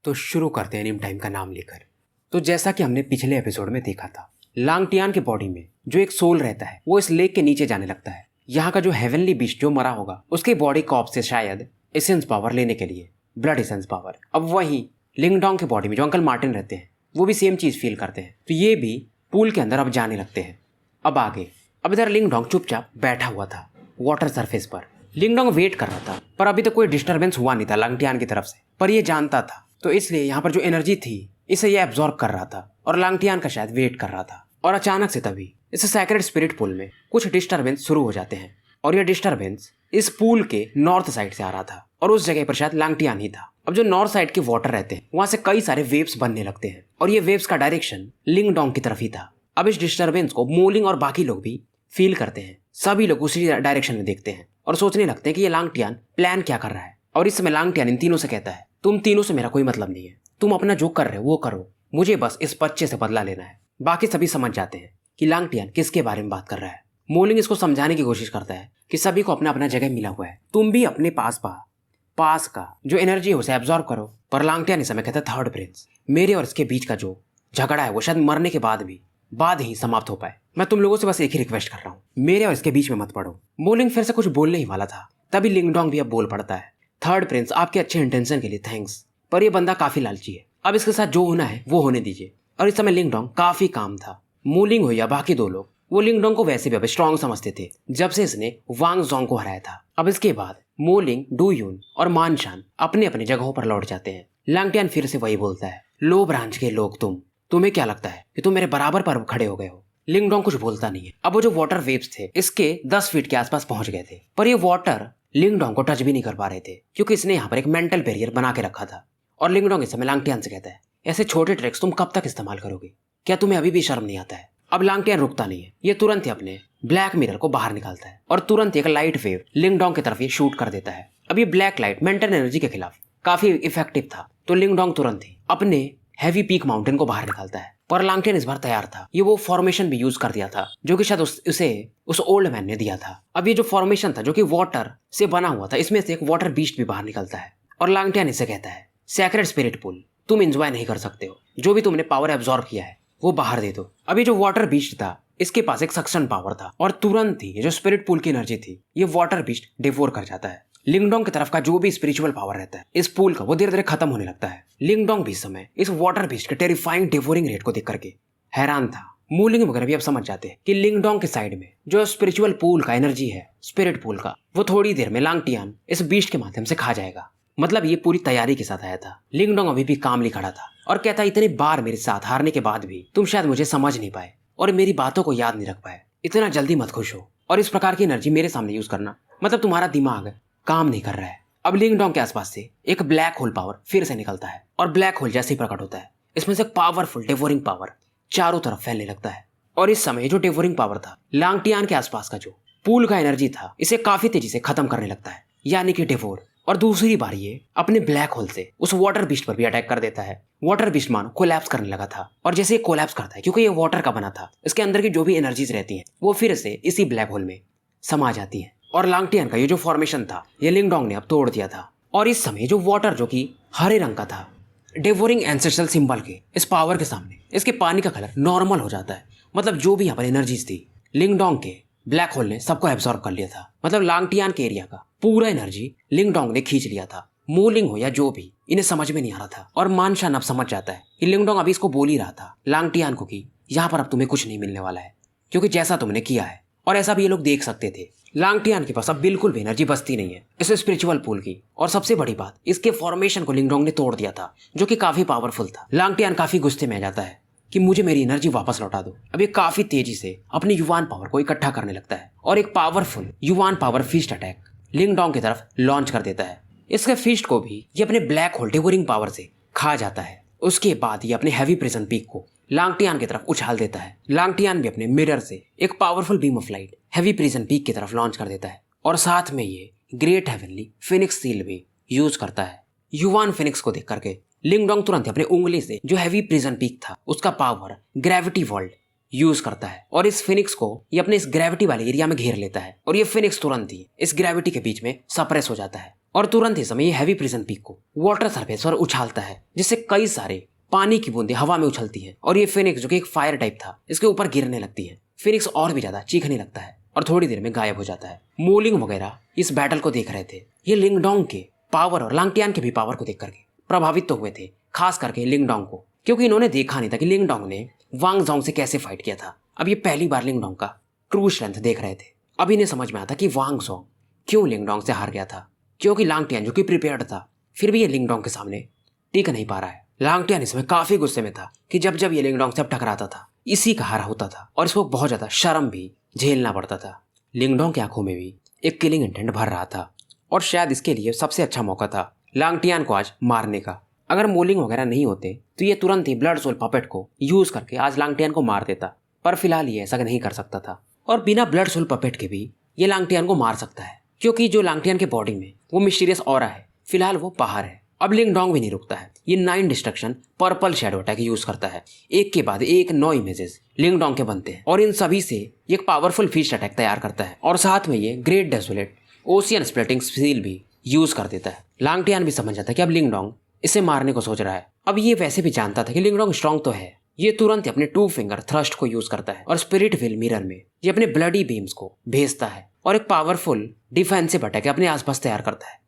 तो शुरू करते हैं निम टाइम का नाम लेकर। तो जैसा कि हमने पिछले एपिसोड में देखा था, लांगटियान के बॉडी में जो एक सोल रहता है वो इस लेक के नीचे जाने लगता है। यहाँ का जो हेवनली बीस्ट जो मरा होगा उसके बॉडी कॉप से शायद एसेंस पावर लेने के लिए, ब्लड एसेंस पावर। अब वही लिंगडोंग के बॉडी में जो अंकल मार्टिन रहते हैं वो भी सेम चीज फील करते हैं, तो ये भी पूल के अंदर अब जाने लगते हैं। अब आगे, अब इधर लिंगडोंग चुपचाप बैठा हुआ था वाटर सरफेस पर। लिंगडोंग वेट कर रहा था पर अभी तो कोई डिस्टरबेंस हुआ नहीं था लांगटियान की तरफ से, पर ये जानता था तो इसलिए यहाँ पर जो एनर्जी थी इसे ये एब्जॉर्ब कर रहा था और लांगटियान का शायद वेट कर रहा था। और अचानक से तभी इस सैक्रेड स्पिरिट पूल में कुछ डिस्टरबेंस शुरू हो जाते हैं और यह डिस्टरबेंस इस पूल के नॉर्थ साइड से आ रहा था और उस जगह पर शायद लांगटियान ही था। अब जो नॉर्थ साइड के वाटर रहते हैं वहां से कई सारे वेव्स बनने लगते हैं और ये वेव्स का डायरेक्शन लिंगडोंग की तरफ ही था। अब इस डिस्टरबेंस को मोलिंग और बाकी लोग भी फील करते हैं। सभी लोग उसी डायरेक्शन में देखते हैं और सोचने लगते हैं कि ये लांगटियान प्लान क्या कर रहा है। और इस समय लांगटियान इन तीनों से कहता है, तुम तीनों से मेरा कोई मतलब नहीं है, तुम अपना जो कर रहे हो वो करो, मुझे बस इस बच्चे से बदला लेना है। बाकी सभी समझ जाते हैं कि लांगटियान किसके बारे में बात कर रहा है। मोलिंग इसको समझाने की कोशिश करता है कि सभी को अपना अपना जगह मिला हुआ है, तुम भी अपने पास का जो एनर्जी है उसे एब्जॉर्ब करो। पर लांगटियान इस समय कहता है, थर्ड प्रिंस, मेरे और इसके बीच का जो झगड़ा है वो शायद मरने के बाद ही समाप्त हो पाए। मैं तुम लोगों से बस एक ही रिक्वेस्ट कर रहा हूँ, मेरे और इसके बीच में मत पड़ो। मोलिंग फिर से कुछ बोलने ही वाला था, तभी लिंगडोंग भी अब बोल पड़ता है, थर्ड प्रिंस, आपके अच्छे इंटेंशन के लिए थैंक्स, पर ये बंदा काफी लालची है, अब इसके साथ जो होना है वो होने दीजिए। और इस समय लिंगडोंग काफी काम था। मोलिंग हो या बाकी दो लोग, वो लिंगडोंग को वैसे भी अब स्ट्रॉन्ग समझते थे जब से इसने वांग जोंग को हराया था। अब इसके बाद मोलिंग, डू यून और मानशान अपने अपने जगहों पर लौट जाते हैं। लांगटियान फिर से वही बोलता है, लो ब्रांच के लोग, तुम्हें क्या लगता है कि तुम मेरे बराबर पर खड़े हो गए हो? लिंगडोंग कुछ बोलता नहीं है। अब वो जो वाटर वेव्स थे इसके 10 फीट के आसपास पहुंच गए थे, पर ये वाटर लिंगडोंग को टच भी नहीं कर पा रहे थे क्योंकि इसने यहाँ पर एक मेंटल बैरियर बना के रखा था। और लिंगडोंग इस समय लांगटियान से कहता है, ऐसे छोटे ट्रिक्स तुम कब तक इस्तेमाल करोगे? क्या तुम्हें अभी भी शर्म नहीं आता है? अब लांगटियान रुकता नहीं है, ये तुरंत ही अपने ब्लैक मिरर को बाहर निकालता है और तुरंत एक लाइट वेव लिंगडोंग की तरफ ये शूट कर देता है। अब ये ब्लैक लाइट मेंटल एनर्जी के खिलाफ काफी इफेक्टिव था, तो लिंगडोंग तुरंत ही अपने हैवी पीक माउंटेन को बाहर निकालता है। पर लांगटियान इस बार तैयार था, ये वो फॉर्मेशन भी यूज कर दिया था जो कि शायद उस ओल्ड मैन ने दिया था। अब ये जो फॉर्मेशन था जो कि वाटर से बना हुआ था, इसमें से एक वाटर बीस्ट भी बाहर निकलता है और लांगटियान इसे कहता है, सैक्रेड स्पिरिट पूल, तुम एंजॉय नहीं कर सकते हो, जो भी तुमने पावर एब्जॉर्ब किया है वो बाहर दे दो। अब ये जो वाटर बीस्ट था इसके पास एक सक्शन पावर था और तुरंत ही ये जो स्पिरिट पूल की एनर्जी थी ये वाटर बीस्ट डिवोर कर जाता है। लिंगडोंग की तरफ का जो भी स्पिरिचुअल पावर रहता है इस पूल का वो धीरे धीरे खत्म होने लगता है। लिंगडोंग भी इस समय इस वाटर बीस्ट के टेरिफाइंग डिवोरिंग रेट को देख करके हैरान था। मोलिंग वगैरह भी अब समझ जाते हैं कि लिंगडोंग के साइड में जो स्पिरिचुअल पूल का एनर्जी है, स्पिरिट पूल का, वो थोड़ी देर में लांगटियान इस बीस्ट के माध्यम से खा जाएगा। मतलब ये पूरी तैयारी के साथ आया था। लिंगडोंग अभी भी कामली खड़ा था और कहता, इतनी बार मेरे साथ हारने के बाद भी तुम शायद मुझे समझ नहीं पाए और मेरी बातों को याद नहीं रख पाए, इतना जल्दी मत खुश हो और इस प्रकार की एनर्जी मेरे सामने यूज करना, मतलब तुम्हारा दिमाग काम नहीं कर रहा है। अब लिंगडोंग के आसपास से एक ब्लैक होल पावर फिर से निकलता है और ब्लैक होल जैसे ही प्रकट होता है इसमें से पावरफुल डिवोरिंग पावर चारों तरफ फैलने लगता है। और इस समय जो डिवोरिंग पावर था लांगटियान के आसपास का जो पूल का एनर्जी था इसे काफी तेजी से खत्म करने लगता है, यानी कि डिवोर। और दूसरी बार ये अपने ब्लैक होल से उस वाटर बीस्ट पर भी अटैक कर देता है। वाटर बीस्ट मानो कोलैप्स करने लगा था और जैसे ये कोलैप्स करता है, क्योंकि ये वाटर का बना था, इसके अंदर की जो भी एनर्जीज रहती हैं वो फिर से इसी ब्लैक होल में समा जाती है। और लांगटियान का ये जो फॉर्मेशन था ये लिंगडोंग ने अब तोड़ दिया था। और इस समय जो वाटर जो कि हरे रंग का था, डिवोरिंग एंसेस्ट्रल सिंबल के इस पावर के सामने इसके पानी का कलर नॉर्मल हो जाता है। मतलब जो भी यहाँ पर एनर्जीज थी लिंगडोंग के ब्लैक होल ने सबको एब्जॉर्ब कर लिया था। मतलब लांगटियान के एरिया का पूरा एनर्जी लिंगडोंग ने खींच लिया था। मोलिंग हो या जो भी, इन्हें समझ में नहीं आ रहा था और मानशान अब समझ जाता है कि लिंगडोंग अभी इसको बोल ही रहा था लांगटियान को कि यहाँ पर अब तुम्हें कुछ नहीं मिलने वाला है क्योंकि जैसा तुमने किया है। और ऐसा भी ये लोग देख सकते थे, लांगटियान के पास अब बिल्कुल भी एनर्जी बचती नहीं है इस स्पिरिचुअल पूल की। और सबसे बड़ी बात, इसके फॉर्मेशन को लिंगडोंग ने तोड़ दिया था जो कि काफी पावरफुल था। लांगटियान काफी गुस्से में आ जाता है कि मुझे मेरी एनर्जी वापस लौटा दो। अब ये काफी तेजी से अपनी युवान पावर को इकट्ठा करने लगता है और एक पावरफुल युवान पावर फिस्ट अटैक लिंगडोंग की तरफ लॉन्च कर देता है। इसके फिस्ट को भी ये अपने ब्लैक होल डिवोरिंग पावर से खा जाता है। उसके बाद ये अपने हैवी प्रिजन पीक को लांगटियान की तरफ उछाल देता है। लांगटियान भी अपने मिरर से एक powerful beam of light heavy prison peak की तरफ लॉन्च कर देता है और साथ में ये ग्रेट हेवनली फिनिक्स सील भी यूज करता है। युवान फिनिक्स को देख करके लिंगडोंग तुरंत अपने उंगली से जो हैवी प्रिजन पीक था उसका पावर ग्रेविटी वर्ल्ड यूज करता है और इस फिनिक्स को ये अपने इस ग्रेविटी वाले एरिया में घेर लेता है और ये फिनिक्स तुरंत ही इस ग्रेविटी के बीच में सप्रेस हो जाता है और तुरंत ही समय ये हैवी प्रिजन पीक को वाटर सरफेस पर उछालता है, जिससे कई सारे पानी की बूंदें हवा में उछलती है और ये फिनिक्स जो कि एक फायर टाइप था इसके ऊपर गिरने लगती है। फिनिक्स और भी ज्यादा चीखने लगता है और थोड़ी देर में गायब हो जाता है। मोलिंग वगैरह इस बैटल को देख रहे थे। ये लिंगडोंग के पावर और लांगटियान के भी पावर को देख करके प्रभावित तो हुए थे, खास करके लिंगडोंग को, क्योंकि इन्होंने देखा नहीं था कि लिंगडोंग ने वांग जोंग से कैसे फाइट किया था। अब ये पहली बार लिंगडोंग का ट्रू स्ट्रेंथ देख रहे थे। अब इन्हें समझ में आता कि वांग जोंग क्यों लिंगडोंग से हार गया था, क्योंकि लांगटियान जो कि प्रिपेयर्ड था फिर भी ये लिंगडोंग के सामने टिक नहीं पा रहा है। लांगटियान इसमें काफी गुस्से में था कि जब जब ये लिंगडोंग से टकराता था इसी का हारा होता था और इसको बहुत ज्यादा शर्म भी झेलना पड़ता था। लिंगडोंग की आंखों में भी एक किलिंग इंटेंट भर रहा था और शायद इसके लिए सबसे अच्छा मौका था लांगटियान को आज मारने का। अगर मोलिंग वगैरह नहीं होते तो ये तुरंत ही ब्लड सोल पपेट को यूज करके आज लांगटियान को मार देता, पर फिलहाल ये ऐसा नहीं कर सकता था और बिना ब्लड सोल पपेट के भी ये लांगटियान को मार सकता है, क्योंकि जो लांगटियान के बॉडी में वो मिस्टीरियस ऑरा है, फिलहाल वो बाहर है। अब लिंगडोंग भी नहीं रुकता है। ये 9 destruction purple shadow attack use करता है। एक के बाद एक 9 इमेजेस लिंगडोंग के बनते हैं और इन सभी से एक पावरफुल फीस्ट अटैक तैयार करता है और साथ में ये great desolate ocean splitting seal भी यूज कर देता है। लांगटियान भी समझ जाता है कि अब लिंगडोंग इसे मारने को सोच रहा है। अब ये वैसे भी जानता था कि लिंगडोंग स्ट्रांग तो है। ये तुरंत ही अपने 2 फिंगर थ्रस्ट को यूज करता है और स्पिरिट व्हील मिरर में ये अपने ब्लडी बीम्स को भेजता है और एक पावरफुल डिफेंसिव अटैक अपने आसपास तैयार करता है।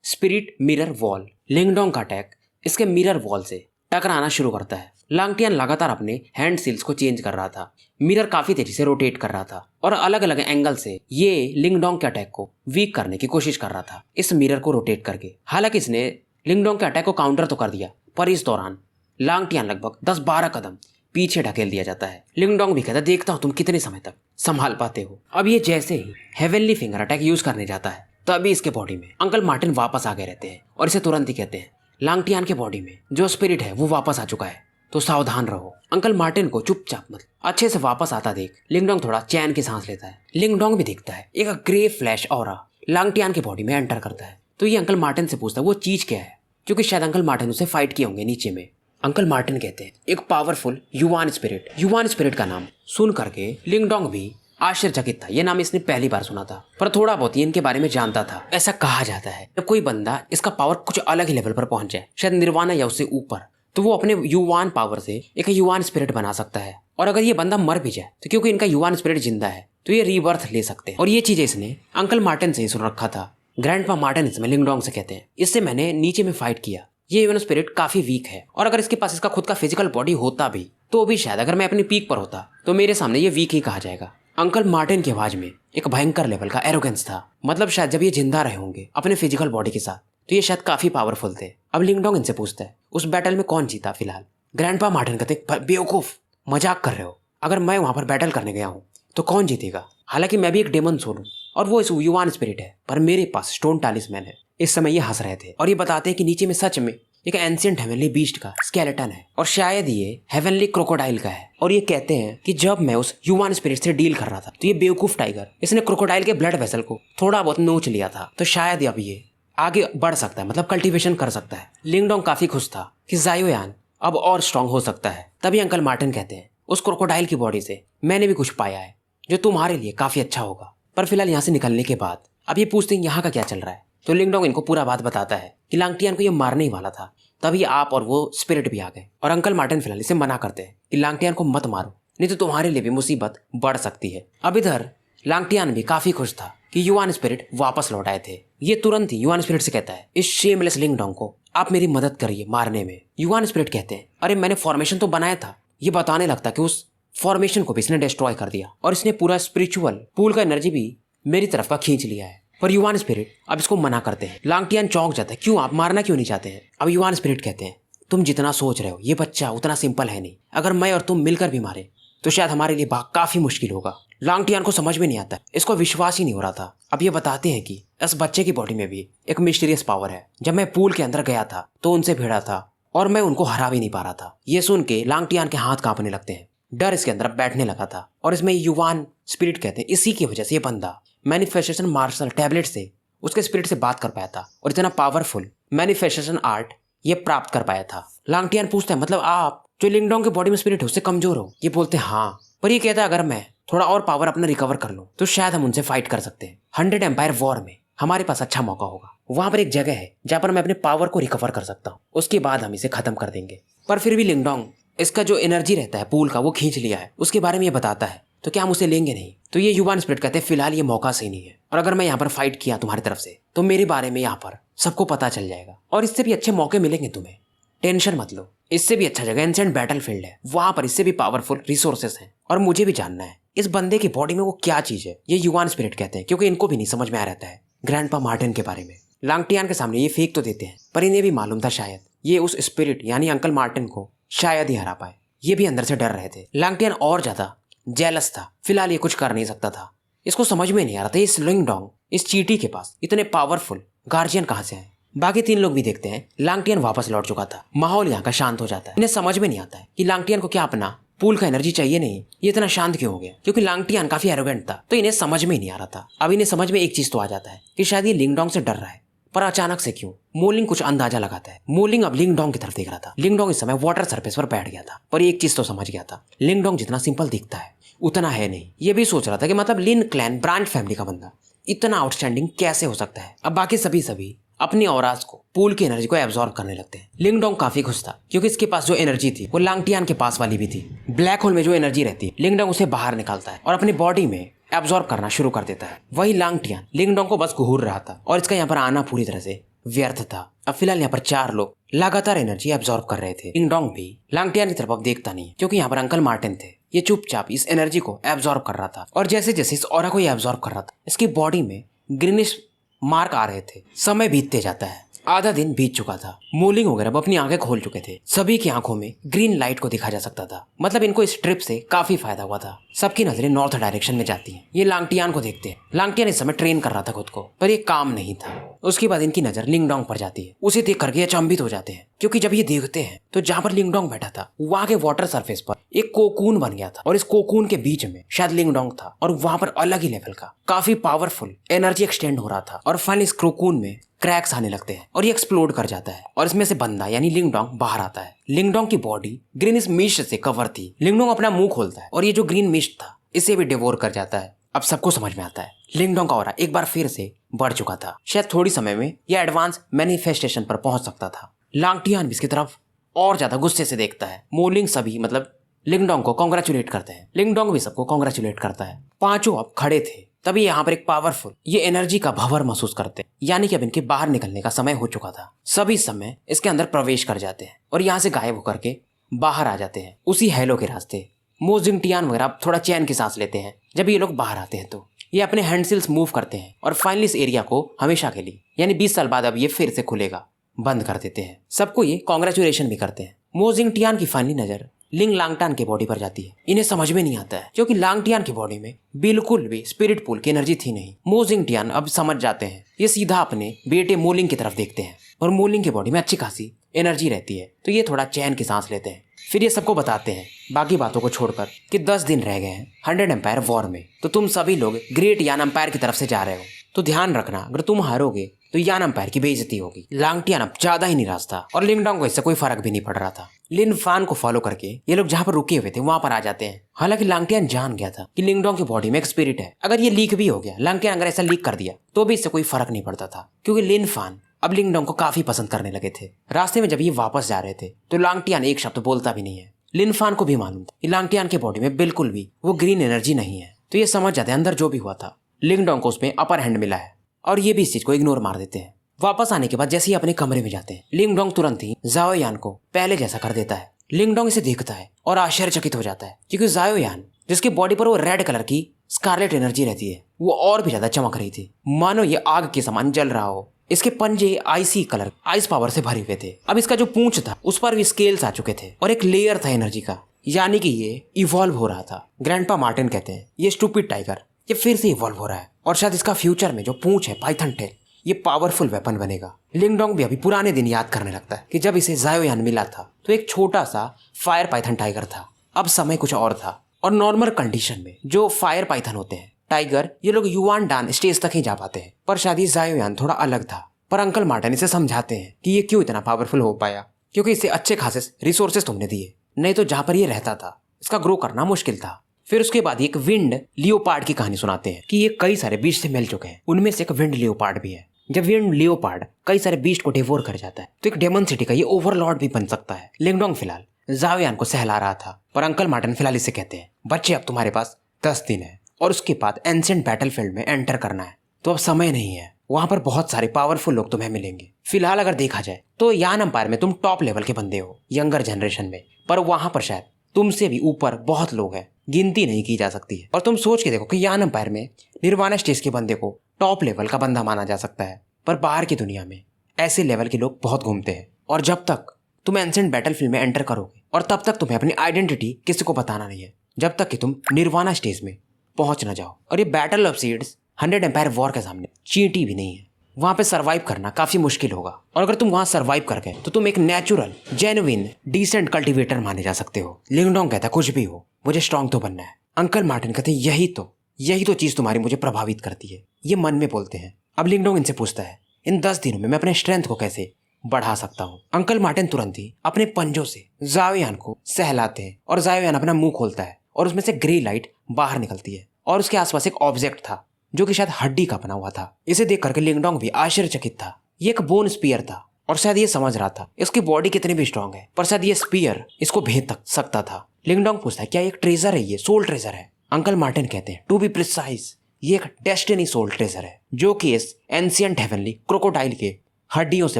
Spirit mirror wall. लिंगडोंग का अटैक इसके मिरर वॉल से टकराना शुरू करता है। लांगटियान लगातार अपने हैंड सील्स को चेंज कर रहा था। मिरर काफी तेजी से रोटेट कर रहा था और अलग अलग एंगल से ये लिंगडोंग के अटैक को वीक करने की कोशिश कर रहा था इस मिरर को रोटेट करके। हालांकि इसने लिंगडोंग के अटैक को काउंटर तो कर दिया, पर इस दौरान लांगटियान लगभग 10-12 कदम पीछे ढकेल दिया जाता है। लिंगडोंग भी कहता है, देखता हूं तुम कितने समय तक संभाल पाते हो। अब ये जैसे ही हेवनली फिंगर अटैक यूज करने जाता है तभी इसके बॉडी में अंकल मार्टिन वापस आ गए रहते हैं और इसे तुरंत ही कहते हैं, लांगटियान के बॉडी में जो स्पिरिट है वो वापस आ चुका है, तो सावधान रहो। अंकल मार्टिन को चुपचाप अच्छे से वापस आता देख लिंगडोंग थोड़ा चैन की सांस लेता है। लिंगडोंग भी देखता है एक ग्रे फ्लैश ऑरा लांगटियान के बॉडी में एंटर करता है, तो ये अंकल मार्टिन से पूछता है वो चीज क्या है, क्योंकि शायद अंकल मार्टिन उसे फाइट किए होंगे नीचे में। अंकल मार्टिन कहते हैं एक पावरफुल युवान स्पिरिट का नाम सुन करके लिंगडोंग भी आश्चर्यचकित था। यह नाम इसने पहली बार सुना था, पर थोड़ा बहुत ही इनके बारे में जानता था। ऐसा कहा जाता है जब कोई बंदा इसका पावर कुछ अलग ही लेवल पर पहुंच जाए, शायद निर्वाणा या उससे ऊपर, तो वो अपने युवान पावर से एक युवान स्पिरिट बना सकता है। और अगर ये बंदा मर भी जाए तो क्योंकि इनका युवान स्पिरिट जिंदा है तो ये रीबर्थ ले सकते हैं। और ये चीजें इसने अंकल मार्टिन से ही सुन रखा था। ग्रैंडपा मार्टिन इसमें लिंगडोंग से कहते हैं, इससे मैंने नीचे में फाइट किया, ये युवान स्पिरिट काफी वीक है और अगर इसके पास इसका खुद का फिजिकल बॉडी होता भी तो भी शायद अगर मैं अपनी पीक पर होता तो मेरे सामने ये वीक ही कहा जाएगा। अंकल मार्टिन की आवाज में एक भयंकर लेवल का एरोगेंस था, मतलब शायद जब ये जिंदा रहे होंगे अपने फिजिकल बॉडी के साथ तो ये शायद काफी पावरफुल थे। अब लिंगडोंग इनसे पूछता है उस बैटल में कौन जीता फिलहाल। ग्रैंडपा मार्टिन कहते, बेवकूफ, मजाक कर रहे हो, अगर मैं वहां पर बैटल करने गया हूँ तो कौन जीतेगा। हालांकि मैं भी एक डेमन सोल हूँ और वो इस युवान स्पिरिट है, पर मेरे पास स्टोन टालिस्मैन है। इस समय ये हंस रहे थे और ये बताते हैं कि नीचे में सच में एक एंशिएंट हेवनली बीस्ट का स्केलेटन है और शायद ये हेवनली क्रोकोडाइल का है। और ये कहते हैं कि जब मैं उस ह्यूमन स्पिरिट से डील कर रहा था तो ये बेवकूफ टाइगर इसने क्रोकोडाइल के ब्लड वेसल को थोड़ा बहुत नोच लिया था, तो शायद अब ये आगे बढ़ सकता है, मतलब कल्टीवेशन कर सकता है। लिंगडोंग काफी खुश था कि जायोयान अब और स्ट्रांग हो सकता है। तभी अंकल मार्टिन कहते हैं उस क्रोकोडाइल की बॉडी से मैंने भी कुछ पाया है जो तुम्हारे लिए काफी अच्छा होगा। पर फिलहाल यहाँ से निकलने के बाद अब ये पूछते हैं यहाँ का क्या चल रहा है, तो लिंगडोंग इनको पूरा बात बताता है कि लांगटियान को ये मारने ही वाला था, तभी आप और वो स्पिरिट भी आ गए। और अंकल मार्टिन फिलहाल इसे मना करते हैं कि लांगटियान को मत मारो, नहीं तो तुम्हारे लिए भी मुसीबत बढ़ सकती है। अब इधर लांगटियान भी काफी खुश था कि युवान स्पिरिट वापस लौट आए थे। ये तुरंत ही युवान स्पिरिट से कहता है इस शेमलेस लिंगडोंग को आप मेरी मदद करिए मारने में। युवान स्पिरिट कहते हैं अरे मैंने फॉर्मेशन तो बनाया था। ये बताने लगता कि उस फॉर्मेशन को भी इसने डिस्ट्रॉय कर दिया और इसने पूरा स्पिरिचुअल पूल का एनर्जी भी मेरी तरफ का खींच लिया है। पर युवान स्पिरिट अब इसको मना करते हैं। लांगटियान चौंक जाता है, क्यों आप मारना क्यों नहीं चाहते हैं। अब युवान स्पिरिट कहते हैं तुम जितना सोच रहे हो ये बच्चा उतना सिंपल है नहीं, अगर मैं और तुम मिलकर भी मारे तो शायद हमारे लिए भाग काफी मुश्किल होगा। लांगटियान को समझ में नहीं आता, इसको विश्वास ही नहीं हो रहा था। अब ये बताते हैं कि इस बच्चे की बॉडी में भी एक मिस्टीरियस पावर है। जब मैं पूल के अंदर गया था तो उनसे भिड़ा था और मैं उनको हरा भी नहीं पा रहा था। ये सुन के लांगटियान के हाथ कांपने लगते हैं, डर इसके अंदर बैठने लगा था। और इसमें युवान स्पिरिट कहते हैं इसी की वजह से ये बंदा मैनिफेस्टेशन मार्शल टैबलेट से उसके स्पिरिट से बात कर पाया था और इतना पावरफुल मैनिफेस्टेशन आर्ट ये प्राप्त कर पाया था। लांगटियान पूछता है मतलब आप जो लिंगडोंग के बॉडी में स्पिरिट है उससे कमजोर हो। ये बोलते हैं हाँ, पर ये कहता है अगर मैं थोड़ा और पावर अपना रिकवर कर लूं तो शायद हम उनसे फाइट कर सकते हैं। 100 एम्पायर वॉर में हमारे पास अच्छा मौका होगा। वहां पर एक जगह है जहां पर मैं अपने पावर को रिकवर कर सकता हूँ, उसके बाद हम इसे खत्म कर देंगे। पर फिर भी लिंगडोंग इसका जो एनर्जी रहता है पूल का वो खींच लिया है, उसके बारे में ये बताता है, तो क्या हम उसे लेंगे नहीं? तो ये युवान स्पिरिट कहते हैं फिलहाल ये मौका सही नहीं है, और अगर मैं यहाँ पर फाइट किया तुम्हारी तरफ से तो मेरे बारे में यहाँ पर सबको पता चल जाएगा और इससे भी अच्छे मौके मिलेंगे तुम्हें, टेंशन मत लो। इससे भी अच्छा जगह एंसेंट बैटलफील्ड है, वहां पर इससे भी पावरफुल रिसोर्सेस हैं और मुझे भी जानना है इस बंदे की बॉडी में वो क्या चीज है। ये युवान स्पिरिट कहते हैं क्योंकि इनको भी नहीं समझ में आ रहता है ग्रैंडपा मार्टिन के बारे में। लांगटियान के सामने ये फेक तो देते हैं, पर इन्हें भी मालूम था शायद ये उस स्पिरिट यानी अंकल मार्टिन को शायद ही हरा पाए। ये भी अंदर से डर रहे थे। लांगटियान और ज्यादा जेलस था, फिलहाल ये कुछ कर नहीं सकता था। इसको समझ में नहीं आ रहा था इस लिंगडोंग, इस चींटी के पास इतने पावरफुल गार्जियन कहाँ से आए। बाकी 3 लोग भी देखते हैं लांगटियन वापस लौट चुका था। माहौल यहाँ का शांत हो जाता है। इन्हें समझ में नहीं आता है कि लांगटियन को क्या अपना पूल का एनर्जी चाहिए नहीं, ये इतना शांत क्यों हो गया, क्योंकि लांगटियन काफी एरोगेंट था, तो इन्हें समझ में ही नहीं आ रहा था। अब इन्हें समझ में एक चीज तो आ जाता है कि शायद ये लिंगडोंग से डर रहा है, पर अचानक से क्यों? मोलिंग कुछ अंदाजा लगाता है। मोलिंग अब लिंगडोंग की तरफ देख रहा था। लिंगडोंग इस समय वाटर सरफेस पर बैठ गया था, पर एक चीज तो समझ गया था, लिंगडोंग जितना सिंपल दिखता है उतना है नहीं। ये भी सोच रहा था कि मतलब लिन क्लैन ब्रांच फैमिली का बंदा इतना आउटस्टैंडिंग कैसे हो सकता है। अब बाकी सभी अपनी औराज को पूल की एनर्जी को एब्जॉर्ब करने लगते हैं। लिंगडोंग काफी खुश था क्योंकि इसके पास जो एनर्जी थी वो लांगटियान के पास वाली भी थी। ब्लैक होल में जो एनर्जी रहती है लिंगडोंग उसे बाहर निकालता है और अपनी बॉडी में एब्जॉर्ब करना शुरू कर देता है। वही लांगटियान लिंगडोंग को बस घूर रहा था और इसका यहाँ पर आना पूरी तरह से व्यर्थ था। अब फिलहाल यहाँ पर 4 लोग लगातार एनर्जी एब्जॉर्ब कर रहे थे। लिंगडोंग भी लांगटियान की तरफ अब देखता नहीं क्योंकि यहाँ पर अंकल मार्टिन थे। ये चुपचाप इस एनर्जी को एब्जॉर्ब कर रहा था और जैसे जैसे इस ऑरा को ये एब्जॉर्ब कर रहा था इसकी बॉडी में ग्रीनिश मार्क आ रहे थे। समय बीतते जाता है, आधा दिन बीत चुका था। मोलिंग वगैरह अब अपनी आंखें खोल चुके थे। सभी की आंखों में ग्रीन लाइट को दिखा जा सकता था, मतलब इनको इस ट्रिप से काफी फायदा हुआ था। सबकी नजरें नॉर्थ डायरेक्शन में जाती हैं। ये लांगटियान को देखते हैं। लांगटियान इस समय ट्रेन कर रहा था खुद को, पर ये काम नहीं था। उसके बाद इनकी नजर लिंगडोंग पर जाती है। उसे देख करके अचंभित हो जाते हैं क्योंकि जब ये देखते हैं तो जहाँ पर लिंगडोंग बैठा था वहां के वाटर सरफेस पर एक कोकून बन गया था और इस कोकून के बीच में शायद लिंगडोंग था और वहां पर अलग ही लेवल का काफी पावरफुल एनर्जी एक्सटेंड हो रहा था। और फाइनली इस कोकून में क्रैक्स आने लगते हैं और ये एक्सप्लोड कर जाता है और इसमें से बंदा यानी लिंगडोंग बाहर आता है। लिंगडोंग की बॉडी ग्रीनिश मिस्ट से कवर थी। लिंगडोंग अपना मुंह खोलता है और ये जो ग्रीन मिस्ट था इसे भी डिवोर कर जाता है। अब सबको समझ में आता है लिंगडोंग का ऑरा एक बार फिर से बढ़ चुका था। शायद थोड़ी समय में यह एडवांस मैनिफेस्टेशन पर पहुंच सकता था। लांगटियान भी इसकी तरफ और ज्यादा गुस्से से देखता है। मोलिंग सभी मतलब लिंगडोंग को कॉन्ग्रेचुलेट करते हैं। लिंगडोंग भी सबको कॉन्ग्रेचुलेट करता है। 5 अब खड़े थे तभी यहाँ पर एक पावरफुल ये एनर्जी का भंवर महसूस करते हैं, यानी कि अब इनके बाहर निकलने का समय हो चुका था। सभी समय इसके अंदर प्रवेश कर जाते हैं और यहाँ से गायब होकर के बाहर आ जाते हैं उसी हेलो के रास्ते। मोजिंगटियान वगैरह अब थोड़ा चैन की सांस लेते हैं जब ये लोग बाहर आते हैं, तो ये अपने हैंडसिल्स मूव करते हैं और फाइनली इस एरिया को हमेशा के लिए यानी 20 साल बाद अब ये फिर से खुलेगा बंद कर देते हैं। सबको ये कॉन्ग्रेचुलेशन भी करते हैं। मोजिंगटियान की फाइनली नजर लिंग लांगटान की बॉडी पर जाती है। इन्हें समझ में नहीं आता है क्योंकि लांगटियान की बॉडी में बिल्कुल भी स्पिरिट पूल की एनर्जी थी नहीं। मोजिंगटियान अब समझ जाते हैं। ये सीधा अपने बेटे मोलिंग की तरफ देखते हैं और मोलिंग की बॉडी में अच्छी खासी एनर्जी रहती है, तो ये थोड़ा चैन की सांस लेते हैं। फिर ये सबको बताते हैं बाकी बातों को छोड़कर कि 10 दिन रह गए हैं 100 एम्पायर वॉर में, तो तुम सभी लोग ग्रेट यान एम्पायर की तरफ से जा रहे हो, तो ध्यान रखना अगर तुम हारोगे तो यान एम्पायर की बेइज्जती होगी। लांगटियान अब ज्यादा ही निराश था और लिंगडोंग को इससे कोई फर्क भी नहीं पड़ रहा था। लिन फान को फॉलो करके ये लोग जहाँ पर रुके हुए थे वहां पर आ जाते हैं। हालांकि लांगटियान जान गया था कि लिंगडोंग की बॉडी में एक स्पिरिट है। अगर ये लीक भी हो गया, लांगटियान अगर ऐसा लीक कर दिया तो भी इससे कोई फर्क नहीं पड़ता था क्योंकि लिन फान अब लिंगडोंग को काफी पसंद करने लगे थे। रास्ते में जब ये वापस जा रहे थे तो लांगटियान एक शब्द बोलता भी नहीं है। लिन फान को भी मालूम था कि लांगटियान की बॉडी में बिल्कुल भी वो ग्रीन एनर्जी नहीं है, तो ये समझ जाते हैं अंदर जो भी हुआ था लिंगडोंग को उसमें अपर हैंड मिला है और ये भी इस चीज को इग्नोर मार देते हैं। वापस आने के बाद जैसे ही अपने कमरे में जाते हैं लिंगडोंग तुरंत ही जाओयान को पहले जैसा कर देता है। लिंगडोंग इसे देखता है और आश्चर्यचकित हो जाता है क्योंकि जाओयान जिसकी बॉडी पर वो रेड कलर की स्कारलेट एनर्जी रहती है वो और भी ज्यादा चमक रही थी, मानो ये आग के समान जल रहा हो। इसके पंजे आइसी कलर आइस पावर से भरे हुए थे। अब इसका जो पूंछ था उस पर भी स्केल्स आ चुके थे और एक लेयर था एनर्जी का, यानी कि ये इवॉल्व हो रहा था। ग्रैंडपा मार्टिन कहते हैं ये स्टूपिड टाइगर ये फिर से इवॉल्व हो रहा है और शायद इसका फ्यूचर में जो पूंछ है पाइथन टेल ये पावरफुल वेपन बनेगा। लिंगडोंग भी अभी पुराने दिन याद करने लगता है कि जब इसे जाओयान मिला था तो एक छोटा सा फायर पाइथन टाइगर था। अब समय कुछ और था और नॉर्मल कंडीशन में जो फायर पाइथन होते हैं टाइगर ये लोग युआन डान स्टेज तक ही जा पाते हैं, पर शायद ये जाओयान थोड़ा अलग था। पर अंकल मार्टिन इसे समझाते हैं कि ये क्यों इतना पावरफुल हो पाया, क्योंकि इसे अच्छे खासे रिसोर्सेस तुमने दिए, नहीं तो जहां पर ये रहता था इसका ग्रो करना मुश्किल था। फिर उसके बाद एक विंड लियोपार्ड की कहानी सुनाते हैं कि ये कई सारे बीस्ट से मिल चुके हैं, उनमें से एक विंड लियोपार्ड भी है। जब विंड लियोपार्ड कई सारे बीस्ट को डिवोर कर जाता है तो एक डेमन सिटी का ये ओवरलॉर्ड भी बन सकता है। लिंगडोंग फिलहाल जाओयान को सहला रहा था, पर अंकल मार्टिन फिलहाल इसे कहते हैं, बच्चे अब तुम्हारे पास 10 दिन है और उसके बाद एंशिएंट बैटलफील्ड में एंटर करना है, तो अब समय नहीं है। वहां पर बहुत सारे पावरफुल लोग तुम्हें मिलेंगे। फिलहाल अगर देखा जाए तो यान एम्पायर में तुम टॉप लेवल के बंदे हो, यंगर जनरेशन में, पर वहां पर शायद तुमसे भी ऊपर बहुत लोग हैं, गिनती नहीं की जा सकती है। और तुम सोच के देखो कि यान एम्पायर में निर्वाणा स्टेज के बंदे को टॉप लेवल का बंदा माना जा सकता है, पर बाहर की दुनिया में ऐसे लेवल के लोग बहुत घूमते हैं। और जब तक तुम एंशिएंट बैटलफील्ड में एंटर करोगे और तब तक तुम्हें अपनी आइडेंटिटी किसी को बताना नहीं है, जब तक कि तुम निर्वाणा स्टेज में पहुंच ना जाओ। और ये battle of seeds 100 empire war के सामने चींटी भी नहीं है। वहां पे सरवाइव करना काफी मुश्किल होगा, और अगर तुम वहां सरवाइव कर गए तो तुम एक नेचुरल जेन्युइन डिसेंट कल्टीवेटर माने जा सकते हो। लिंगडोंग कहता कुछ भी हो, मुझे स्ट्रांग तो बनना है। अंकल मार्टिन कहते यही तो चीज तुम्हारी मुझे प्रभावित करती है, ये मन में बोलते हैं। अब लिंगडोंग इनसे पूछता है, इन 10 दिनों में मैं अपने स्ट्रेंथ को कैसे बढ़ा सकता हूँ। अंकल मार्टिन तुरंत ही अपने पंजों से जाओयान को सहलाते हैं और जाओयान अपना मुंह खोलता है और उसमें से ग्रे लाइट बाहर निकलती है और उसके आसपास एक ऑब्जेक्ट था जो कि शायद हड्डी का बना हुआ था। इसे देख करके लिंगडोंग भी आश्चर्यचकित था। ये एक बोन स्पीयर था और शायद ये समझ रहा था इसकी बॉडी कितनी भी स्ट्रांग है, पर शायद ये स्पीयर इसको भेद सकता था। लिंगडोंग पूछता है क्या एक ट्रेजर है, ये सोल ट्रेजर है। अंकल मार्टिन कहते हैं टू बी प्रिसाइज ये एक डेस्टिनी सोल ट्रेजर है जो कि इस एंशिएंट हेवनली क्रोकोडाइल के हड्डियों से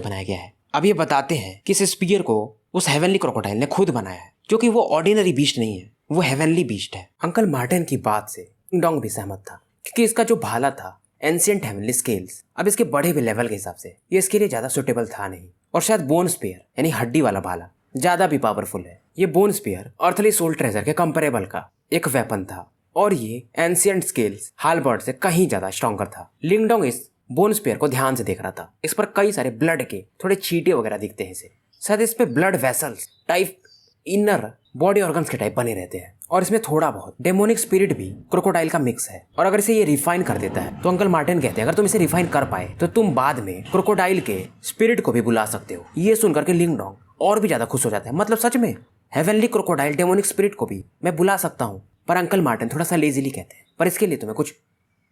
बनाया गया है। अब ये बताते हैं कि इस स्पीयर को उस हेवनली क्रोकोडाइल ने खुद बनाया है, क्योंकि वो ऑर्डिनरी बीस्ट नहीं है, वो हेवनली बीस्ट है। अंकल मार्टिन की बात से लिंगडोंग भी सहमत था, क्योंकि इसका जो भाला था एंशिएंट हेवनली स्केल्स, अब इसके बढ़े हुए लेवल के हिसाब से ये इसके लिए ज्यादा सुटेबल था नहीं। और शायद बोन स्पीयर यानी हड्डी वाला भाला ज्यादा भी पावरफुल है। ये bone spear earthly soul treasure के कंपेरेबल का एक वेपन था और ये एंशिएंट स्केल्स हालबर्ड से कहीं ज्यादा स्ट्रॉन्गर था। लिंगडोंग इस बोन स्पीयर को ध्यान से देख रहा था। इस पर कई सारे ब्लड के थोड़े छींटे वगैरह दिखते हैं इसे, शायद इस पे blood vessels type inner body organs के टाइप बने रहते हैं, और इसमें थोड़ा बहुत डेमोनिक स्पिरिट भी क्रोकोडाइल का मिक्स है। और अगर इसे ये रिफाइन कर देता है तो अंकल मार्टिन कहते हैं अगर तुम इसे रिफाइन कर पाए तो तुम बाद में क्रोकोडाइल के स्पिरिट को भी बुला सकते हो। ये सुनकर के लिंगडोंग और भी ज्यादा खुश हो जाता है, मतलब सच में हेवनली क्रोकोडाइल डेमोनिक स्पिरिट को भी मैं बुला सकता हूँ। पर अंकल मार्टिन थोड़ा सा लेजीली कहते हैं पर इसके लिए तुम्हें कुछ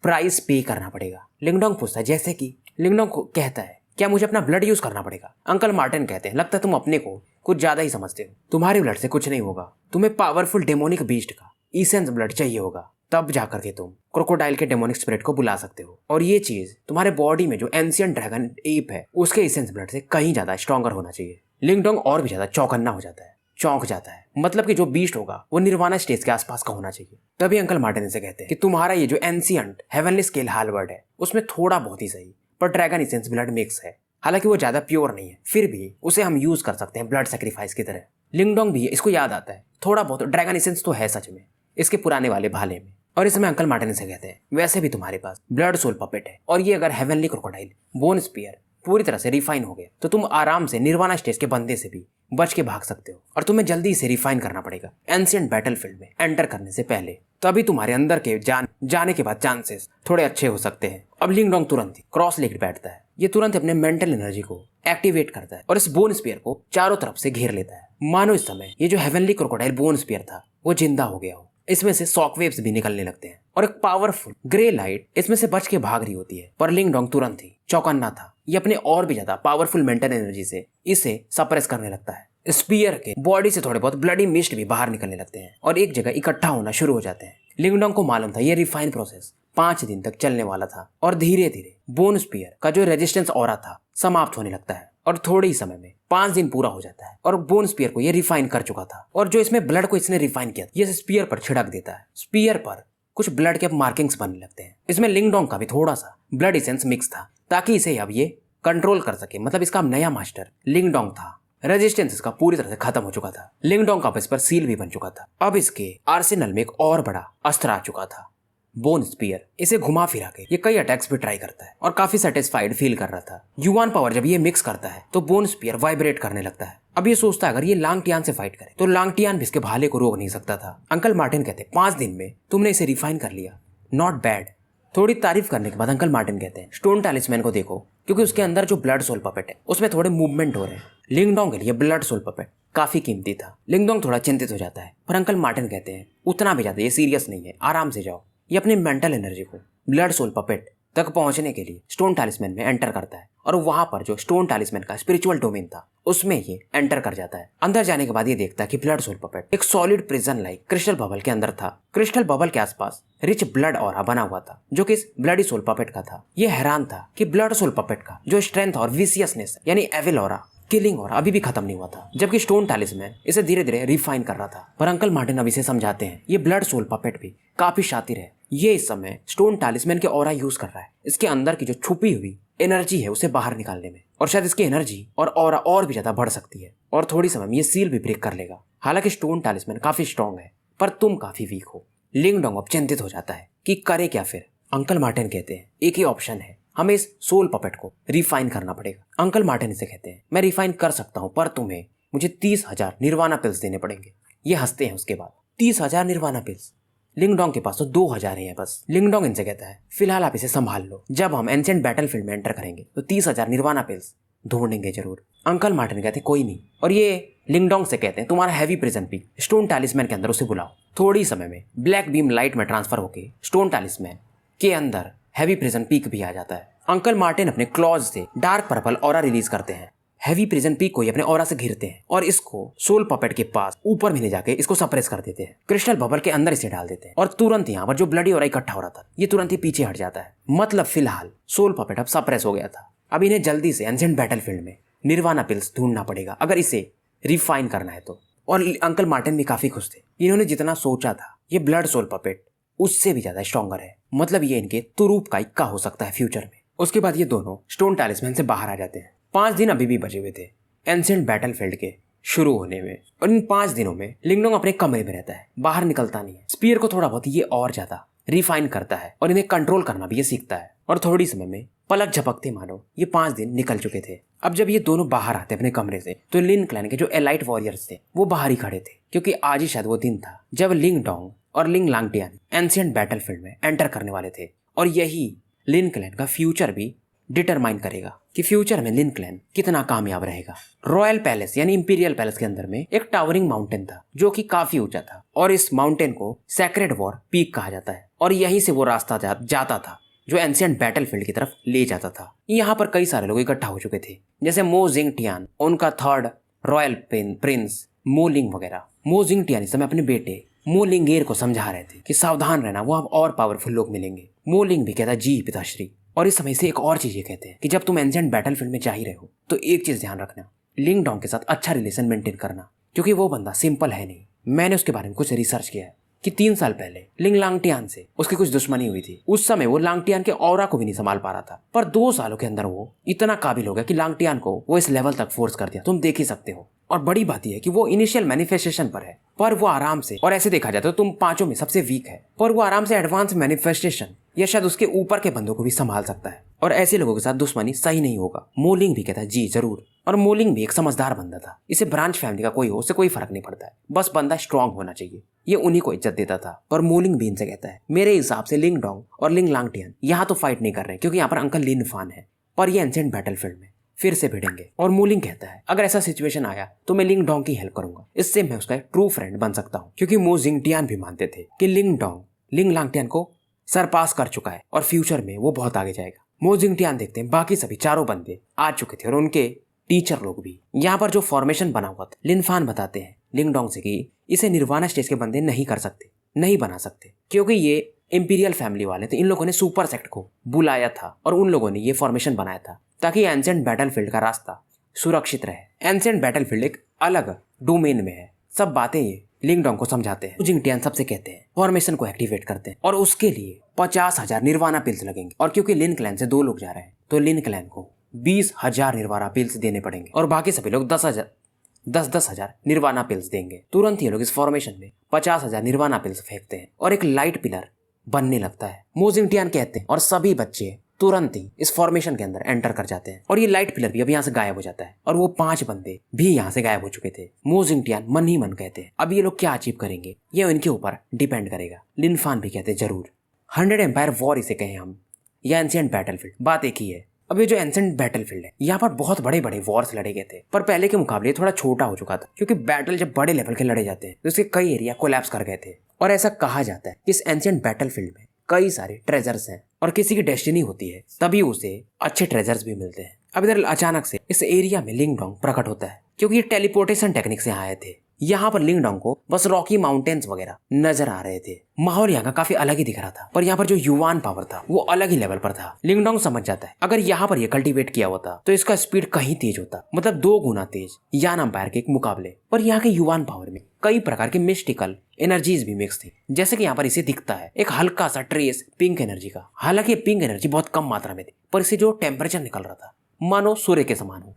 प्राइस पे करना पड़ेगा। लिंगडोंग पूछता है जैसे कि। लिंगडोंग को कहता है क्या मुझे अपना ब्लड यूज करना पड़ेगा। अंकल मार्टिन कहते हैं लगता है तुम अपने को कुछ ज्यादा ही समझते हो, तुम्हारे ब्लड से कुछ नहीं होगा, तुम्हें पावरफुल डेमोनिक बीस्ट का इसेंस ब्लड चाहिए होगा, तब जाकर के तुम क्रोकोडाइल के डेमोनिक स्पिरिट को बुला सकते हो। और ये चीज तुम्हारे बॉडी में जो एंशिएंट ड्रैगन एप है उसके इसेंस ब्लड से कहीं ज्यादा स्ट्रॉन्गर होना चाहिए। लिंगडोंग और भी ज्यादा चौंकन्ना हो जाता है, चौंक जाता है, मतलब कि जो बीस्ट होगा वो निर्वाणा स्टेज के आसपास का होना चाहिए। तभी अंकल मार्टिन से कहते हैं कि तुम्हारा ये जो एंशिएंट हेवनली स्केल हालबर्ड है उसमें थोड़ा बहुत ही सही पर ड्रैगन इसेंस ब्लड मिक्स है, हालांकि वो ज्यादा प्योर नहीं है, फिर भी उसे हम यूज कर सकते हैं ब्लड सेक्रीफाइस की तरह। लिंगडोंग भी इसको याद आता है थोड़ा बहुत ड्रैगन इसेंस तो है सच में इसके पुराने वाले भाले में। और इसमें अंकल मार्टिन से कहते हैं वैसे भी तुम्हारे पास ब्लड सोल पपेट है, और ये अगर हेवनली क्रोकोडाइल बोन स्पीयर पूरी तरह से रिफाइन हो गया तो तुम आराम से निर्वाणा स्टेज के बंदे से भी बच के भाग सकते हो। और तुम्हें जल्दी से रिफाइन करना पड़ेगा एंशिएंट बैटलफील्ड में एंटर करने से पहले, तभी तुम्हारे अंदर के जाने के बाद चांसेस थोड़े अच्छे हो सकते हैं। अब लिंगडोंग तुरंत ही क्रॉस लेग बैठता है, ये तुरंत अपने मेंटल एनर्जी को एक्टिवेट करता है और इस बोन स्पीयर को चारों तरफ से घेर लेता है, मानो इस समय ये जो हेवनली क्रोकोडाइल बोन स्पीयर था वो जिंदा हो गया हो। इसमें से शॉकवेव्स भी निकलने लगते हैं और एक पावरफुल ग्रे लाइट इसमें से बच के भाग रही होती है। पर लिंगडोंग तुरंत ही चौकन्ना था, ये अपने और भी ज्यादा पावरफुल मेंटल एनर्जी से इसे सप्रेस करने लगता है। स्पीयर के बॉडी से थोड़े बहुत ब्लडी मिस्ट भी बाहर निकलने लगते हैं और एक जगह इकट्ठा होना शुरू हो जाते हैं। लिंगडोंग को मालूम था ये रिफाइन प्रोसेस 5 दिन तक चलने वाला था और धीरे धीरे बोन स्पीयर का जो रेजिस्टेंस ऑरा था समाप्त होने लगता है और थोड़े ही समय में 5 दिन पूरा हो जाता है और बोन स्पीयर को ये रिफाइन कर चुका था। और जो इसमें ब्लड को इसने रिफाइन किया ये स्पीयर पर छिड़क देता है। स्पीयर पर कुछ ब्लड के मार्किंग्स बनने लगते हैं। इसमें लिंगडोंग का भी थोड़ा सा ब्लड इसेंस मिक्स था ताकि इसे अब ये कंट्रोल कर सके, मतलब इसका नया मास्टर लिंगडोंग था। रेजिस्टेंस इसका पूरी तरह से खत्म हो चुका था। लिंगडोंग का इस पर सील भी बन चुका था। अब इसके आर्सेनल में एक और बड़ा अस्त्र आ चुका था, बोन स्पीयर। इसे घुमा फिरा के ये कई अटैक्स भी ट्राई करता है और काफी सेटिस्फाइड फील कर रहा था। युवान पावर जब ये मिक्स करता है तो बोन स्पीयर वाइब्रेट करने लगता है। अब ये सोचता है अगर ये लांगटियान से फाइट करे तो लांगटियान भी इसके भाले को रोक नहीं सकता था। अंकल मार्टिन कहते 5 दिन में तुमने इसे रिफाइन कर लिया, नॉट बैड। थोड़ी तारीफ करने के बाद अंकल मार्टिन कहते हैं स्टोन टैलिस्मैन को देखो, क्योंकि उसके अंदर जो ब्लड सोल पपेट है उसमें थोड़े मूवमेंट हो रहे हैं। लिंगडोंग के लिए ब्लड सोल पपेट काफी कीमती था। लिंगडोंग थोड़ा चिंतित हो जाता है, पर अंकल मार्टिन कहते हैं उतना भी ज्यादा ये सीरियस नहीं है, आराम से जाओ। ये अपनी मेंटल एनर्जी को ब्लड सोल पपेट तक पहुंचने के लिए स्टोन टैलिस्मैन में एंटर करता है और वहां पर जो स्टोन टैलिस्मैन का स्पिरिचुअल डोमेन था उसमें ये एंटर कर जाता है। अंदर जाने के बाद ये देखता है कि ब्लड सोल पपेट एक solid prison like crystal bubble के अंदर था। क्रिस्टल बबल के आसपास रिच ब्लड ऑरा बना हुआ था जो कि इस ब्लडी सोल पपेट का था। ये हैरान था कि ब्लड सोल पपेट का जो स्ट्रेंथ और विशियसनेस यानी एविल ऑरा, किलिंग और अभी भी खत्म नहीं हुआ था, जबकि स्टोन टैलिस्मैन इसे धीरे धीरे रिफाइन कर रहा था। पर अंकल मार्टिन अभी से समझाते हैं ये ब्लड सोल पपेट भी काफी शातिर है। ये इस समय स्टोन टैलिस्मैन के ऑरा यूज कर रहा है इसके अंदर की जो छुपी हुई एनर्जी है उसे बाहर निकालने में, और शायद इसकी एनर्जी और ऑरा और भी ज्यादा बढ़ सकती है और थोड़ी समय में ये सील भी ब्रेक कर लेगा। हालांकि स्टोन टैलिस्मैन काफी स्ट्रॉन्ग है पर तुम काफी वीक हो। लिंगडोंग अब चिंतित हो जाता है कि करे क्या फिर। अंकल मार्टिन कहते हैं एक ही ऑप्शन है, हमें इस सोल पपेट को रिफाइन करना पड़ेगा। अंकल मार्टिन इसे कहते हैं मैं रिफाइन कर सकता हूँ पर तुम्हें मुझे 30,000 निर्वाणा पिल्स देने पड़ेंगे। ये हंसते हैं उसके बाद 30,000 निर्वाणा पिल्स, लिंगडोंग के पास तो 2,000 है बस। लिंगडोंग इनसे कहता है फिलहाल आप इसे संभाल लो, जब हम एंशिएंट बैटलफील्ड में एंटर करेंगे तो 30,000 निर्वाणा पिल्स ढूंढेंगे जरूर। अंकल मार्टिन कहते कोई नहीं, और ये लिंगडोंग से कहते हैं तुम्हारा हैवी प्रिजन पीक स्टोन टैलिस्मैन के अंदर उसे बुलाओ। थोड़ी समय में ब्लैक बीम लाइट में ट्रांसफर होकर स्टोन टैलिस्मैन के अंदर हैवी प्रिजन पीक भी आ जाता है। अंकल मार्टिन अपने क्लॉज से डार्क पर्पल ऑरा रिलीज करते हैं। हैवी प्रिजन पीक को ही अपने ऑरा से घिरते हैं और इसको सोल पपेट के पास ऊपर में ले जाके इसको सप्रेस कर देते हैं। क्रिस्टल बबल के अंदर इसे डाल देते हैं और तुरंत यहाँ पर जो ब्लडी ऑरा इकट्ठा हो रहा था ये तुरंत ही पीछे हट जाता है। मतलब फिलहाल सोल पपेट अब सप्रेस हो गया था। अब इन्हें जल्दी से एंशिएंट बैटलफील्ड में निर्वाणा पिल्स ढूंढना पड़ेगा अगर इसे रिफाइन करना है तो। और अंकल मार्टिन भी काफी खुश थे। इन्होंने जितना सोचा था ये ब्लड सोल पपेट उससे भी ज्यादा स्ट्रॉन्गर है, मतलब ये इनके तुरूप का इक्का हो सकता है फ्यूचर में। उसके बाद ये दोनों स्टोन टैलिस्मैन से बाहर आ जाते हैं। 5 दिन अभी भी बचे हुए थे एंशिएंट बैटलफील्ड के शुरू होने में, और इन 5 दिनों में लिंगडोंग अपने कमरे में रहता है, बाहर निकलता नहीं है। स्पीयर को थोड़ा बहुत ये और ज्यादा रिफाइन करता है और इन्हें कंट्रोल करना भी ये सीखता है। और थोड़ी समय में पलक झपकते मानो ये 5 दिन निकल चुके थे। अब जब ये दोनों बाहर आते अपने कमरे से तो लिन क्लैन के जो एलाइट वॉरियर्स थे वो बाहर ही खड़े थे, क्योंकि आज ही शायद वो दिन था जब लिंगडोंग और लिंग लांगटियान एंशिएंट बैटलफील्ड में एंटर करने वाले थे। और यही लिन क्लैन का फ्यूचर भी डिटरमाइन करेगा कि फ्यूचर में लिन क्लैन कितना कामयाब रहेगा। रॉयल पैलेस यानी इंपीरियल पैलेस के अंदर में एक टावरिंग माउंटेन था जो कि काफी ऊंचा था और इस माउंटेन को सैक्रेड वॉर पीक कहा जाता है। और यहीं से वो रास्ता जाता था जो एंशिएंट बैटलफील्ड की तरफ ले जाता था। यहाँ पर कई सारे लोग इकट्ठा हो चुके थे, जैसे मो जिंगटियान, उनका थर्ड रॉयल प्रिंस मो लिंग वगैरह। मो जिंगटियान इस समय अपने बेटे मो लिंगेर को समझा रहे थे कि सावधान रहना, वो अब और पावरफुल लोग मिलेंगे। मो लिंग भी कहता जी पिताश्री। और इस समय से एक और चीज ये कहते हैं कि जब तुम एंशिएंट बैटलफील्ड में जा ही रहे हो तो एक चीज ध्यान रखना, लिंगडोंग के साथ अच्छा रिलेशन मेंटेन करना, क्योंकि वो बंदा सिंपल है नहीं। मैंने उसके बारे में कुछ रिसर्च किया है कि 3 साल पहले लिंग लांगटियान से उसकी कुछ दुश्मनी हुई थी। उस समय वो लांगटियान के ऑरा को भी नहीं संभाल पा रहा था, पर 2 सालों के अंदर वो इतना काबिल हो गया कि लांगटियान को वो इस लेवल तक फोर्स कर दिया, तुम देख ही सकते हो। और बड़ी बात यह है कि वो इनिशियल मैनिफेस्टेशन पर है, पर वो आराम से, और ऐसे देखा जाए तो तुम 5 में सबसे वीक है, पर वो आराम से एडवांस मैनिफेस्टेशन या शायद उसके ऊपर के बंदों को भी संभाल सकता है। और ऐसे लोगों के साथ दुश्मनी सही नहीं होगा। मोलिंग भी कहता है जी जरूर। और मोलिंग भी एक समझदार बंदा था। इसे ब्रांच फैमिली का कोई हो उससे कोई फर्क नहीं पड़ता है, बस बंदा स्ट्रांग होना चाहिए, ये उन्हीं को इज्जत देता था। पर मोलिंग भी इनसे कहता है मेरे हिसाब से लिंगडोंग और लिंग लांगटियान यहाँ तो फाइट नहीं कर रहे क्योंकि यहाँ पर अंकल लिन फान है, पर ये एंशिएंट बैटलफील्ड में फिर से भिड़ेंगे। और मोलिंग कहता है अगर ऐसा सिचुएशन आया तो मैं लिंगडोंग की हेल्प करूंगा, इससे मैं उसका ट्रू फ्रेंड बन सकता हूँ। क्योंकि मो जिंगटियान भी मानते थे कि लिंगडोंग लिंग लांगटियान को सरपास कर चुका है और फ्यूचर में वो बहुत आगे जाएगा। मो जिंगटियान देखते हैं बाकी सभी 4 बंदे आ चुके थे और उनके टीचर लोग भी। यहाँ पर जो फॉर्मेशन बना हुआ था, लिनफान बताते हैं लिंगडोंग से कि इसे निर्वाणा स्टेज के बंदे नहीं कर सकते, नहीं बना सकते, क्योंकि ये इंपीरियल फैमिली वाले थे। इन लोगों ने सुपर सेक्ट को बुलाया था और उन लोगों ने ये फॉर्मेशन बनाया था ताकि एंशिएंट बैटलफील्ड का रास्ता सुरक्षित रहे। एंशिएंट बैटलफील्ड एक अलग डोमेन में है। सब बातें ये लिंगडोंग को समझाते हैं। जिंगटियान सबसे कहते हैं फॉर्मेशन को एक्टिवेट करते हैं और उसके लिए 50,000 निर्वाणा पिल्स लगेंगे। और क्योंकि लिन क्लैन से 2 लोग जा रहे हैं तो लिन क्लैन को 20,000 निर्वाणा पिल्स देने पड़ेंगे और बाकी सभी लोग 10,000 निर्वाणा पिल्स देंगे। तुरंत ये लोग इस फॉर्मेशन में 50,000 निर्वाणा पिल्स फेंकते हैं और एक लाइट पिलर बनने लगता है। मो जिंगटियान कहते हैं और सभी बच्चे तुरंत ही इस फॉर्मेशन के अंदर एंटर कर जाते हैं और ये लाइट पिलर भी अब यहाँ से गायब हो जाता है और वो 5 बंदे भी यहाँ से गायब हो चुके थे। मो जिंगटियान मन ही मन कहते हैं अब ये लोग क्या अचीव करेंगे ये इनके ऊपर डिपेंड करेगा। लिनफान भी कहते हैं जरूर 100 एम्पायर वॉर इसे कहें हम या एंशिएंट बैटलफील्ड, बात एक ही है। अब ये जो एंसेंट बैटलफील्ड है, यहाँ पर बहुत बड़े बड़े वॉर्स लड़े गए थे, पर पहले के मुकाबले थोड़ा छोटा हो चुका था, क्योंकि बैटल जब बड़े लेवल के लड़े जाते हैं तो इसके कई एरिया कोलैप्स कर गए थे। और ऐसा कहा जाता है कि इस एंसेंट बैटलफील्ड में कई सारे ट्रेजर्स हैं, और किसी की डेस्टिनी होती है तभी उसे अच्छे ट्रेजर्स भी मिलते हैं। अब इधर अचानक से इस एरिया में लिंग डोंग प्रकट होता है, क्योंकि ये टेलीपोर्टेशन टेक्निक से आए थे। यहाँ पर लिंग डोंग को बस रॉकी माउंटेन्स वगैरह नजर आ रहे थे। माहौल यहाँ का काफी अलग ही दिख रहा था, पर यहाँ पर जो युवान पावर था वो अलग ही लेवल पर था। लिंग डोंग समझ जाता है अगर यहाँ पर ये कल्टीवेट किया होता तो इसका स्पीड कहीं तेज होता, मतलब 2 गुना तेज यान अंपायर के मुकाबले। पर यहाँ के युवान पावर में कई प्रकार के मिस्टिकल एनर्जीज भी मिक्स थी, जैसे कि यहाँ पर इसे दिखता है एक हल्का सा ट्रेस पिंक एनर्जी का। हालांकि पिंक एनर्जी बहुत कम मात्रा में थी, पर इसे जो टेम्परेचर निकल रहा था मानो सूर्य के समान हो।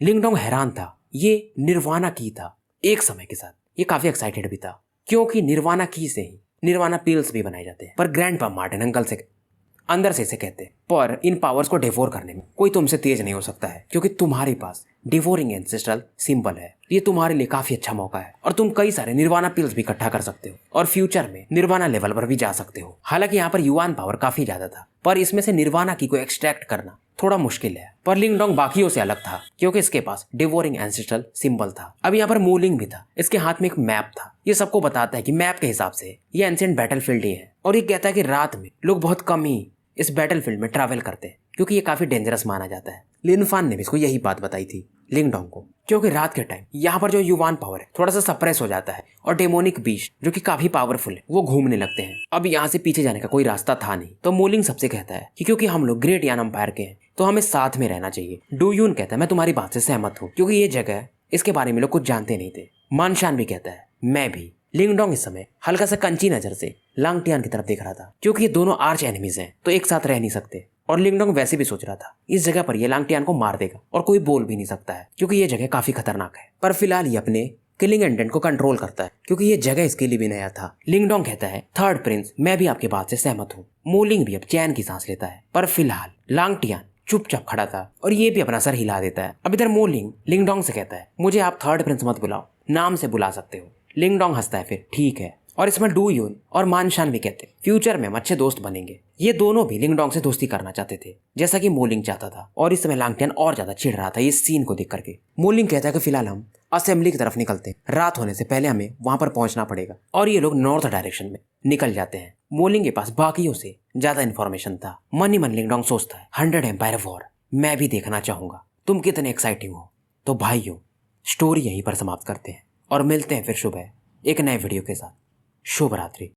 लिंग डोंग हैरान था, ये निर्वाणा की था। एक समय के साथ ये काफी एक्साइटेड भी था, क्योंकि निर्वाणा की से ही निर्वाणा पिल्स भी बनाए जाते हैं। पर ग्रैंडपा मार्टिन अंकल से अंदर से इसे कहते हैं, पर इन पावर्स को डिवोर करने में कोई तुमसे तेज नहीं हो सकता है, क्योंकि तुम्हारे पास डिवोरिंग एंसेस्ट्रल सिंबल है। ये तुम्हारे लिए काफी अच्छा मौका है, और तुम कई सारे निर्वाणा पिल्स भी इकट्ठा कर सकते हो और फ्यूचर में निर्वाणा लेवल पर भी जा सकते हो। हालांकि यहाँ पर युवान पावर काफी ज्यादा था, पर इसमें से निर्वाणा की को एक्सट्रैक्ट करना थोड़ा मुश्किल है। पर लिंग डोंग बाकियों से अलग था, क्योंकि इसके पास डिवोरिंग एंसेस्ट्रल सिंबल था। अब यहाँ पर मूलिंग भी था, इसके हाथ में एक मैप था। ये सबको बताता है कि मैप के हिसाब से ये एंसेंट बैटलफील्ड ही है, और ये कहता है कि रात में लोग बहुत कम ही इस बैटलफील्ड में ट्रैवल करते हैं, क्योंकि ये काफी डेंजरस माना जाता है। लिनफान ने भी इसको यही बात बताई थी लिंग डोंग को, क्योंकि रात के टाइम यहाँ पर जो युवान पावर है थोड़ा सा सप्रेस हो जाता है, और डेमोनिक बीस्ट जो कि काफी पावरफुल है वो घूमने लगते हैं। अब यहाँ से पीछे जाने का कोई रास्ता था नहीं, तो मूलिंग सबसे कहता है कि क्योंकि हम लोग ग्रेट यान अंपायर के हैं तो हमें साथ में रहना चाहिए। डू यून कहता है मैं तुम्हारी बात से सहमत हूँ, क्योंकि ये जगह इसके बारे में लोग कुछ जानते नहीं थे। मानशान भी कहता है मैं भी। लिंग डोंग इस समय हल्का सा कंची नजर से लांगटियान की तरफ देख रहा था, क्योंकि ये दोनों आर्च एनिमीज हैं तो एक साथ रह नहीं सकते। और लिंग डोंग वैसे भी सोच रहा था इस जगह पर ये लांगटियान को मार देगा और कोई बोल भी नहीं सकता है, क्योंकि ये जगह काफी खतरनाक है। पर फिलहाल ये अपने किलिंग इंटेंट को कंट्रोल करता है, क्योंकि ये जगह इसके लिए भी नया था। लिंग डोंग कहता है थर्ड प्रिंस मैं भी आपके बात से सहमत हूँ। मूलिंग भी अब चैन की सांस लेता है, पर फिलहाल लांगटियान चुपचाप खड़ा था और ये भी अपना सर हिला देता है। अब इधर मूलिंग लिंग डोंग से कहता है मुझे आप थर्ड प्रिंस मत बुलाओ, नाम से बुला सकते हो। लिंग डोंग हंसता है फिर ठीक है। और इसमें डू यून और मानशान भी कहते हैं फ्यूचर में हम अच्छे दोस्त बनेंगे। ये दोनों भी लिंग डोंग से दोस्ती करना चाहते थे, जैसा कि मूलिंग चाहता था। और इस समय लांगटियान और ज्यादा चिढ़ रहा था इस सीन को देख करके। मूलिंग कहता है कि फिलहाल हम असेंबली की तरफ निकलते हैं, रात होने से पहले हमें वहां पर पहुंचना पड़ेगा। और ये लोग नॉर्थ डायरेक्शन में निकल जाते हैं। मूलिंग के पास बाकियों से ज्यादा इन्फॉर्मेशन था। मन ही मन लिंग डोंग सोचता है 100 एम्पायर वॉर मैं भी देखना चाहूंगा, तुम कितने एक्साइटिंग हो। तो भाइयों स्टोरी यहीं पर समाप्त करते हैं और मिलते हैं फिर सुबह एक नए वीडियो के साथ। शुभ रात्रि।